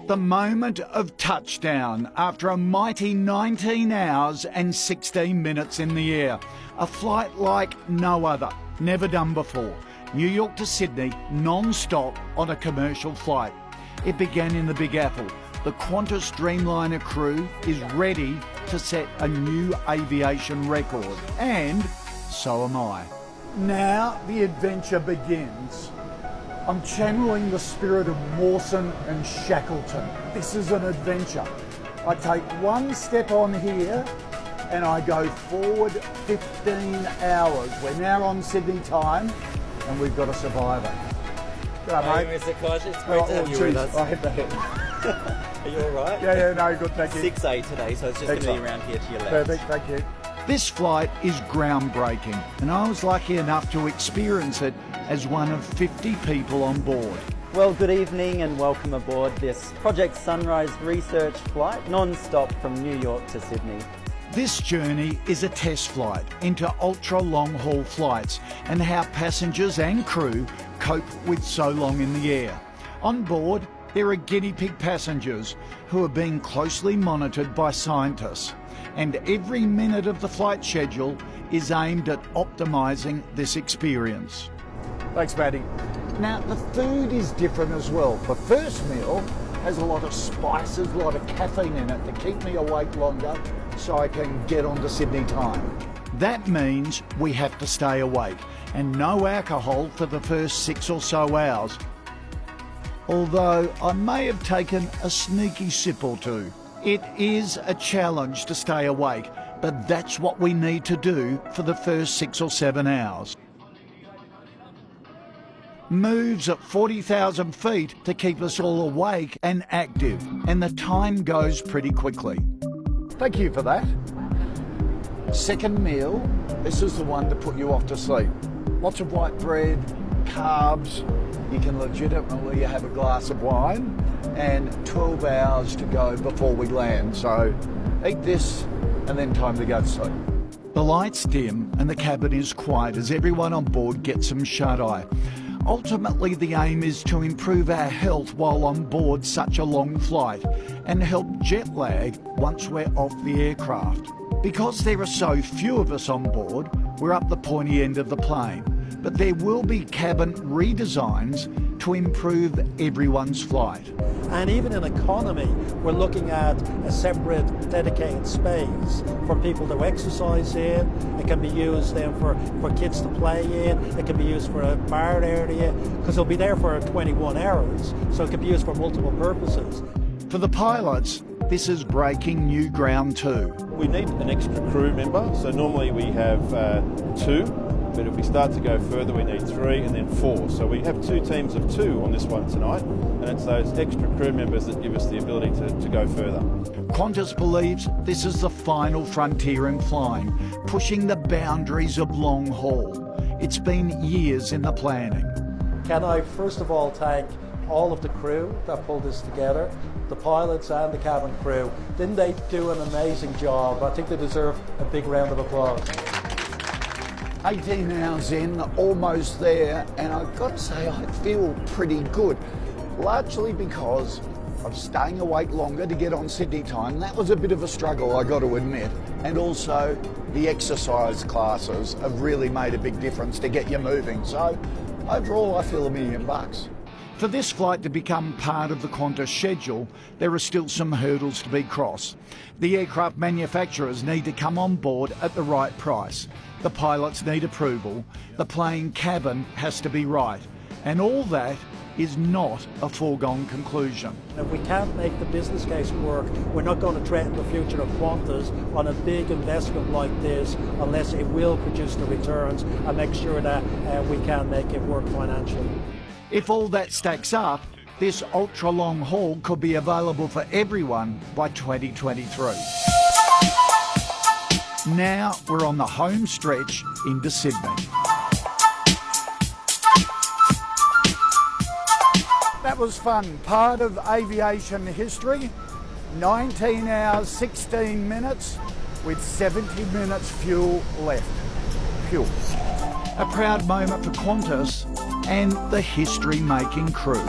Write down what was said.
The moment of touchdown after a mighty 19 hours and 16 minutes in the air. A flight like no other, never done before. New York to Sydney, non-stop on a commercial flight. It began in the Big Apple. The Qantas Dreamliner crew is ready to set a new aviation record, and so am I. Now the adventure begins. I'm channeling the spirit of Mawson and Shackleton. This is an adventure. I take one step on here and I go forward 15 hours. We're now on Sydney time and we've got a survivor. Hey, Mr. Koch, it's great to have you with us. I hit the head. Are you alright? Yeah, no, good, thank you. 6-8 today, so it's just going to be around here to your left. Perfect, thank you. This flight is groundbreaking, and I was lucky enough to experience it as one of 50 people on board. Well, good evening and welcome aboard this Project Sunrise research flight, non-stop from New York to Sydney. This journey is a test flight into ultra long-haul flights and how passengers and crew cope with so long in the air. On board, there are guinea pig passengers who are being closely monitored by scientists, and every minute of the flight schedule is aimed at optimising this experience. Thanks, Maddie. Now, the food is different as well. The first meal has a lot of spices, a lot of caffeine in it to keep me awake longer so I can get on to Sydney time. That means we have to stay awake and no alcohol for the first 6 or so hours. Although I may have taken a sneaky sip or two. It is a challenge to stay awake, but that's what we need to do for the first 6 or 7 hours. Moves at 40,000 feet to keep us all awake and active, and the time goes pretty quickly. Thank you for that. Second meal, this is the one to put you off to sleep. Lots of white bread, carbs. You can legitimately have a glass of wine, and 12 hours to go before we land. So eat this and then time to go to sleep. The lights dim and the cabin is quiet as everyone on board gets some shut-eye. Ultimately, the aim is to improve our health while on board such a long flight and help jet lag once we're off the aircraft. Because there are so few of us on board, we're up the pointy end of the plane. But there will be cabin redesigns to improve everyone's flight. And even in economy, we're looking at a separate dedicated space for people to exercise in. It can be used then for kids to play in. It can be used for a bar area, because it'll be there for 21 hours. So it can be used for multiple purposes. For the pilots, this is breaking new ground too. We need an extra crew member, so normally we have 2. But if we start to go further, we need 3 and then 4. So we have 2 teams of 2 on this one tonight, and it's those extra crew members that give us the ability to go further. Qantas believes this is the final frontier in flying, pushing the boundaries of long haul. It's been years in the planning. Can I first of all thank all of the crew that pulled this together, the pilots and the cabin crew. Didn't they do an amazing job? I think they deserve a big round of applause. 18 hours in, almost there, and I've got to say I feel pretty good, largely because I'm staying awake longer to get on Sydney time. That was a bit of a struggle, I got to admit, and also the exercise classes have really made a big difference to get you moving. So overall I feel $1 million. For this flight to become part of the Qantas schedule, there are still some hurdles to be crossed. The aircraft manufacturers need to come on board at the right price. The pilots need approval. The plane cabin has to be right. And all that is not a foregone conclusion. If we can't make the business case work, we're not going to threaten the future of Qantas on a big investment like this unless it will produce the returns and make sure that we can make it work financially. If all that stacks up, this ultra long haul could be available for everyone by 2023. Now we're on the home stretch into Sydney. That was fun. Part of aviation history. 19 hours, 16 minutes with 70 minutes fuel left. Fuel. A proud moment for Qantas and the history-making crew.